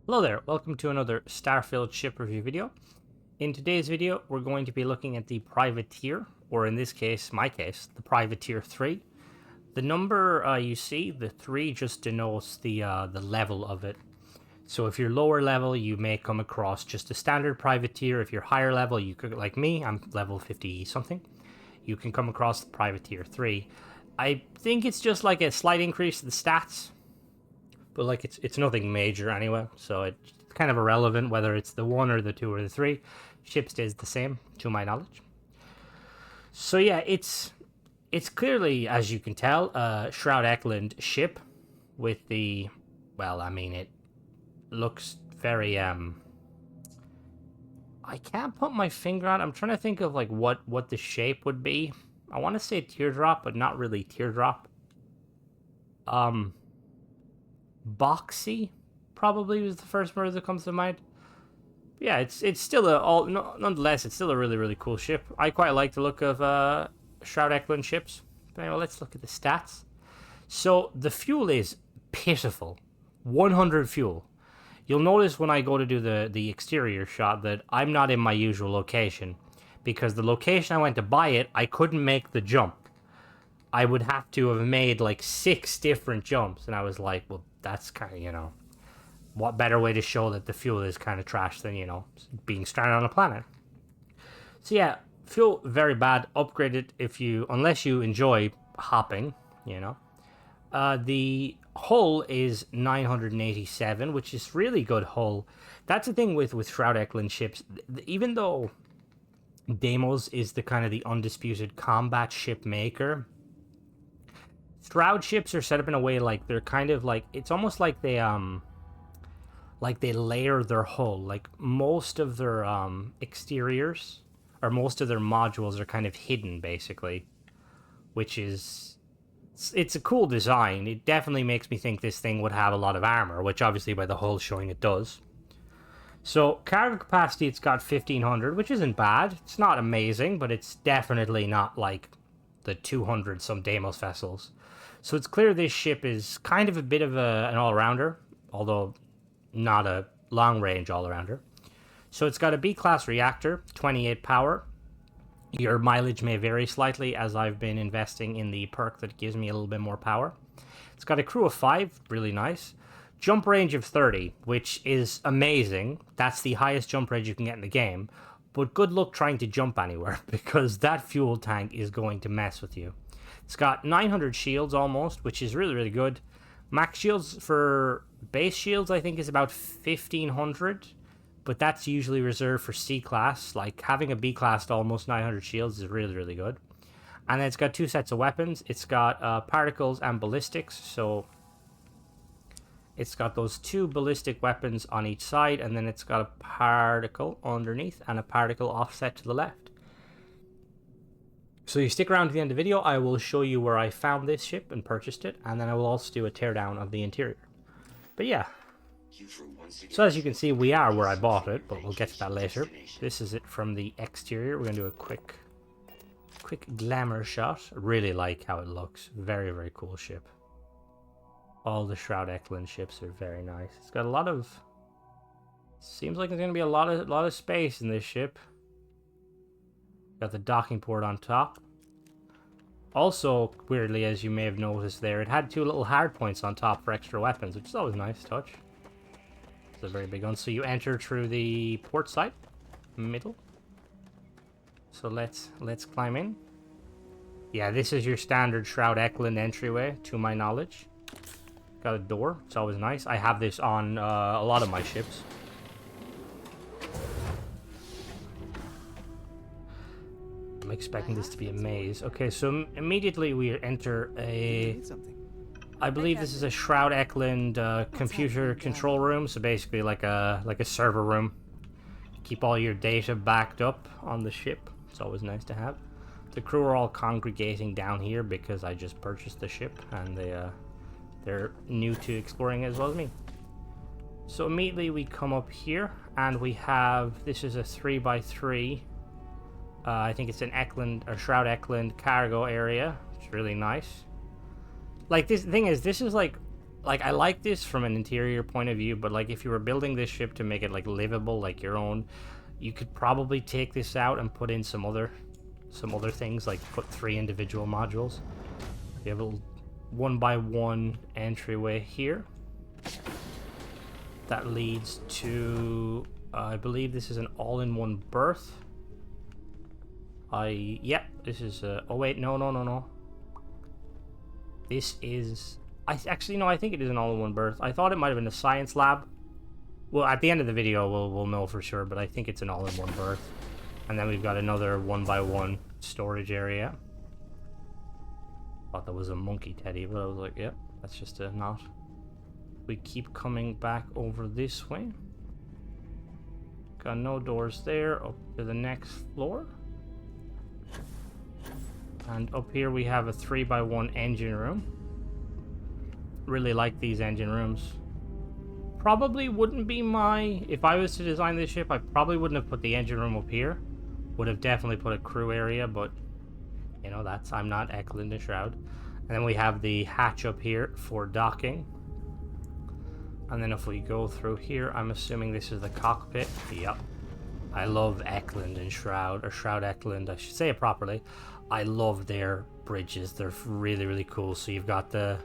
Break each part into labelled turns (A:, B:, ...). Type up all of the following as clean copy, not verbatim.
A: Hello there, welcome to another Starfield ship review video. In today's video, we're going to be looking at the Privateer, or in this case, my case, the Privateer 3. The number you see, the 3, just denotes the level of it. So if you're lower level, you may come across just a standard Privateer. If you're higher level, you could, like me, I'm level 50 something, you can come across the Privateer 3. I think it's just like a slight increase in the stats, but like it's nothing major anyway, so it's kind of irrelevant whether it's the 1 or the 2 or the 3. Ship stays the same, to my knowledge. So yeah, it's clearly, as you can tell, a Shroud Eklund ship with the, well, I mean, it looks very, I can't put my finger on it. I'm trying to think of like what the shape would be. I want to say teardrop, but not really teardrop. Boxy probably was the first word that comes to mind. But yeah, it's still nonetheless, it's still a really cool ship. I quite like the look of Shroud Eklund ships. But anyway, let's look at the stats. So the fuel is pitiful, 100 fuel. You'll notice when I go to do the exterior shot that I'm not in my usual location, because the location I went to buy it, I couldn't make the jump. I would have to have made like 6 different jumps, and I was like, well, that's kind of, what better way to show that the fuel is kind of trash than, being stranded on a planet. So yeah, fuel very bad. Upgraded unless you enjoy hopping, The hull is 987, which is really good hull. That's the thing with Shroud Eklund ships. Even though Deimos is the kind of the undisputed combat ship maker, Shroud ships are set up in a way like they're kind of like, it's almost like they layer their hull. Like most of their exteriors or most of their modules are kind of hidden basically, which is, it's a cool design. It definitely makes me think this thing would have a lot of armor, which obviously by the hull showing it does. So cargo capacity, it's got 1500, which isn't bad. It's not amazing, but it's definitely not like the 200 some Deimos vessels. So it's clear this ship is kind of a bit of an all-rounder, although not a long-range all-rounder. So it's got a B-class reactor, 28 power. Your mileage may vary slightly, as I've been investing in the perk that gives me a little bit more power. It's got a crew of 5, really nice. Jump range of 30, which is amazing. That's the highest jump range you can get in the game. But good luck trying to jump anywhere, because that fuel tank is going to mess with you. It's got 900 shields almost, which is really good. Max shields for base shields, I think, is about 1500, but that's usually reserved for C-class. Like, having a B-class to almost 900 shields is really good. And then it's got 2 sets of weapons. It's got particles and ballistics, so it's got those 2 ballistic weapons on each side, and then it's got a particle underneath and a particle offset to the left. So you stick around to the end of the video, I will show you where I found this ship and purchased it, and then I will also do a teardown of the interior. But yeah, so as you can see, we are where I bought it, but we'll get to that later. This is it from the exterior. We're going to do a quick glamour shot. Really like how it looks. Very cool ship. All the Shroud Eklund ships are very nice. It's got a lot of, seems like there's going to be a lot of space in this ship. Got the docking port on top. Also, weirdly, as you may have noticed there, it had 2 little hard points on top for extra weapons, which is always a nice touch. It's a very big one. So you enter through the port side, middle. So let's climb in. Yeah, this is your standard Shroud Eklund entryway, to my knowledge. Got a door. It's always nice. I have this on a lot of my ships. I'm expecting this to be a maze. Okay, so immediately we enter I believe this is a Shroud Eklund computer control room. So basically like a server room. Keep all your data backed up on the ship. It's always nice to have. The crew are all congregating down here because I just purchased the ship, and they're new to exploring as well as me. So immediately we come up here, and we have, this is a 3x3. I think it's an Eklund or Shroud Eklund cargo area. It's really nice. Like, this thing is, this is like like, I like this from an interior point of view, but like if you were building this ship to make it like livable, like your own, you could probably take this out and put in some other things, like put 3 individual modules. You have a 1x1 entryway here that leads to, I believe this is an all-in-one berth. Yep, this is oh wait, no. This is, actually, no, I think it is an all-in-one berth. I thought it might have been a science lab. Well, at the end of the video, we'll know for sure, but I think it's an all-in-one berth. And then we've got another 1x1 storage area. Thought that was a monkey teddy, but I was like, yep, that's just a knot. We keep coming back over this way. Got no doors there. Up to the next floor. And up here we have a 3x1 engine room. Really like these engine rooms. Probably wouldn't be my... If I was to design this ship, I probably wouldn't have put the engine room up here. Would have definitely put a crew area, but... You know, that's... I'm not Eklund and Shroud. And then we have the hatch up here for docking. And then if we go through here, I'm assuming this is the cockpit. Yep. I love Eklund and Shroud, or Shroud Eklund, I should say it properly. I love their bridges. They're really, really cool. So you've got the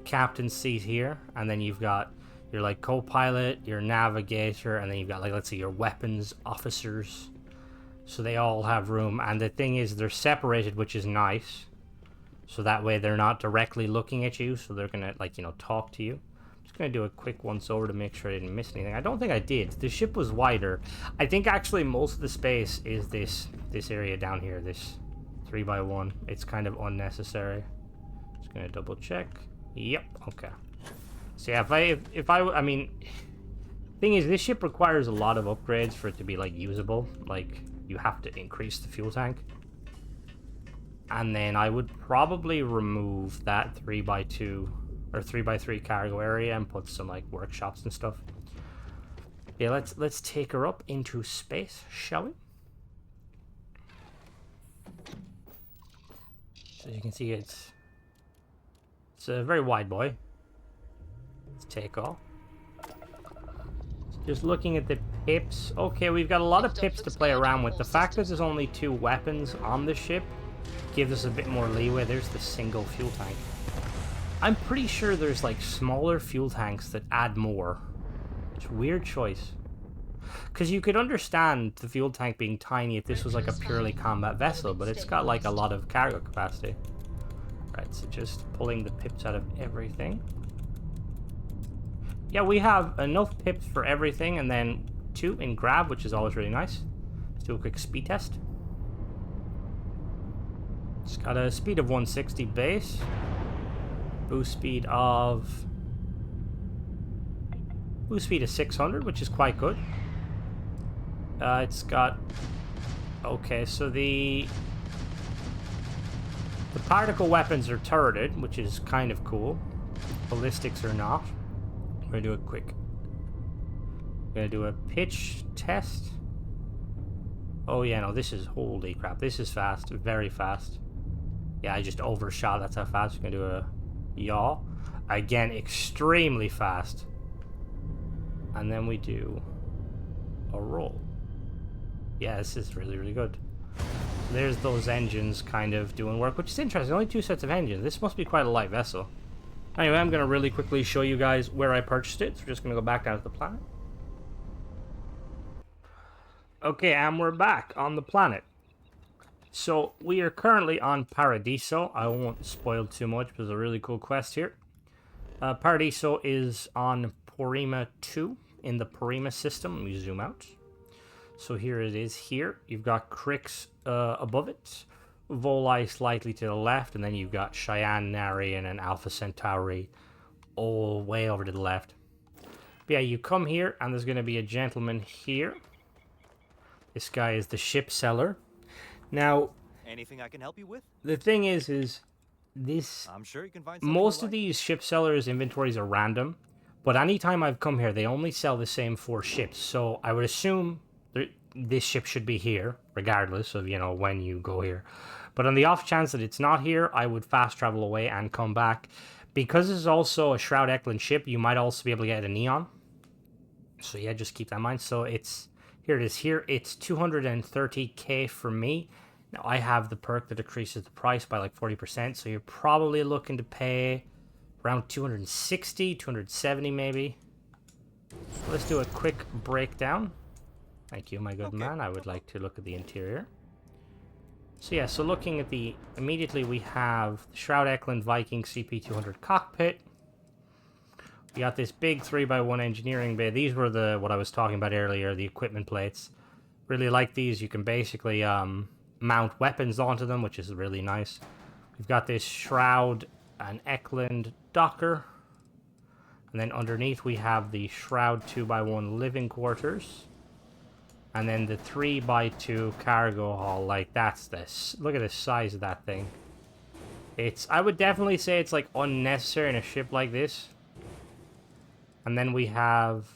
A: captain's seat here, and then you've got your like co-pilot, your navigator, and then you've got like, let's say, your weapons officers. So they all have room, and the thing is they're separated, which is nice. So that way they're not directly looking at you, so they're gonna, like, you know, talk to you. Just gonna do a quick once over to make sure I didn't miss anything. I don't think I did. The ship was wider. I think actually most of the space is this area down here, this 3x1. It's kind of unnecessary. Just gonna double check. Yep. Okay. So yeah, I mean, thing is, this ship requires a lot of upgrades for it to be like usable. Like, you have to increase the fuel tank, and then I would probably remove that 3x2 or 3x3 cargo area and put some like workshops and stuff. Yeah, let's take her up into space, shall we? So you can see it's a very wide boy. Let's take off. Just looking at the pips. Okay, we've got a lot of pips to play around with. The fact that there's only 2 weapons on the ship gives us a bit more leeway. There's the single fuel tank. I'm pretty sure there's like smaller fuel tanks that add more. It's a weird choice. Because you could understand the fuel tank being tiny if this was like a purely combat vessel, but it's got like a lot of cargo capacity. Right, so just pulling the pips out of everything. Yeah, we have enough pips for everything, and then 2 in grab, which is always really nice. Let's do a quick speed test. It's got a speed of 160 base. Boost speed of 600, which is quite good. It's got... Okay, so the particle weapons are turreted, which is kind of cool. Ballistics are not. We're gonna do a quick... We're gonna do a pitch test. Oh yeah, no, this is... Holy crap, this is fast. Very fast. Yeah, I just overshot. That's how fast. We're gonna do a yaw. Again, extremely fast. And then we do a roll. Yeah, this is really, really good. There's those engines kind of doing work, which is interesting. Only 2 sets of engines. This must be quite a light vessel. Anyway, I'm going to really quickly show you guys where I purchased it. So we're just going to go back down to the planet. Okay, and we're back on the planet. So we are currently on Paradiso. I won't spoil too much, but there's a really cool quest here. Paradiso is on Porima 2 in the Porima system. Let me zoom out. So here it is here. You've got Crix above it, Volii slightly to the left, and then you've got Cheyenne, Narian, and Alpha Centauri all way over to the left. But yeah, you come here, and there's going to be a gentleman here. This guy is the ship seller. Now,
B: anything I can help you with?
A: The thing is this...
B: I'm sure you can find something
A: most of these ship sellers' inventories are random, but anytime I've come here, they only sell the same 4 ships. So I would assume this ship should be here, regardless of, you know, when you go here. But on the off chance that it's not here, I would fast travel away and come back, Because this is also a Shroud Eklund ship, you might also be able to get a neon. So yeah, just keep that in mind. So it's here it is here. It's 230k for me. Now I have the perk that decreases the price by like 40%. So you're probably looking to pay around 260, 270 maybe. Let's do a quick breakdown. Thank you, my good man. I would like to look at the interior. So yeah, so looking at the... Immediately we have the Shroud Eklund Viking CP200 cockpit. We got this big 3x1 engineering bay. These were the what I was talking about earlier, the equipment plates. Really like these. You can basically mount weapons onto them, which is really nice. We've got this Shroud and Eklund docker. And then underneath we have the Shroud 2x1 living quarters. And then the 3x2 cargo hall. Like, that's this. Look at the size of that thing. I would definitely say it's like unnecessary in a ship like this. And then we have,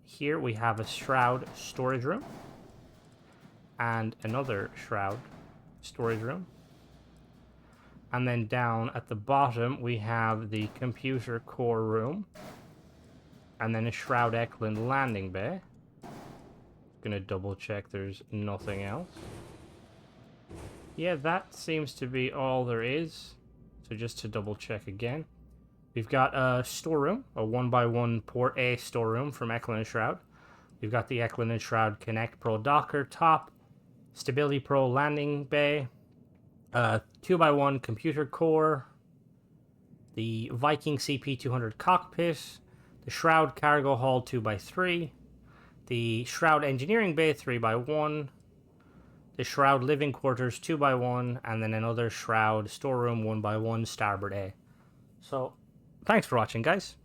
A: here we have a Shroud storage room. And another Shroud storage room. And then down at the bottom, we have the computer core room. And then a Shroud Eklund landing bay. Gonna double check there's nothing else. Yeah, that seems to be all there is. So just to double check again. We've got a storeroom, a 1x1 Port A storeroom from Eklund and Shroud. We've got the Eklund and Shroud Connect Pro Docker top, Stability Pro landing bay, 2x1 computer core, the Viking CP200 cockpit, the Shroud cargo hall 2x3, the Shroud engineering bay 3x1, the Shroud living quarters 2x1, and then another Shroud storeroom 1x1 starboard A. So, thanks for watching, guys.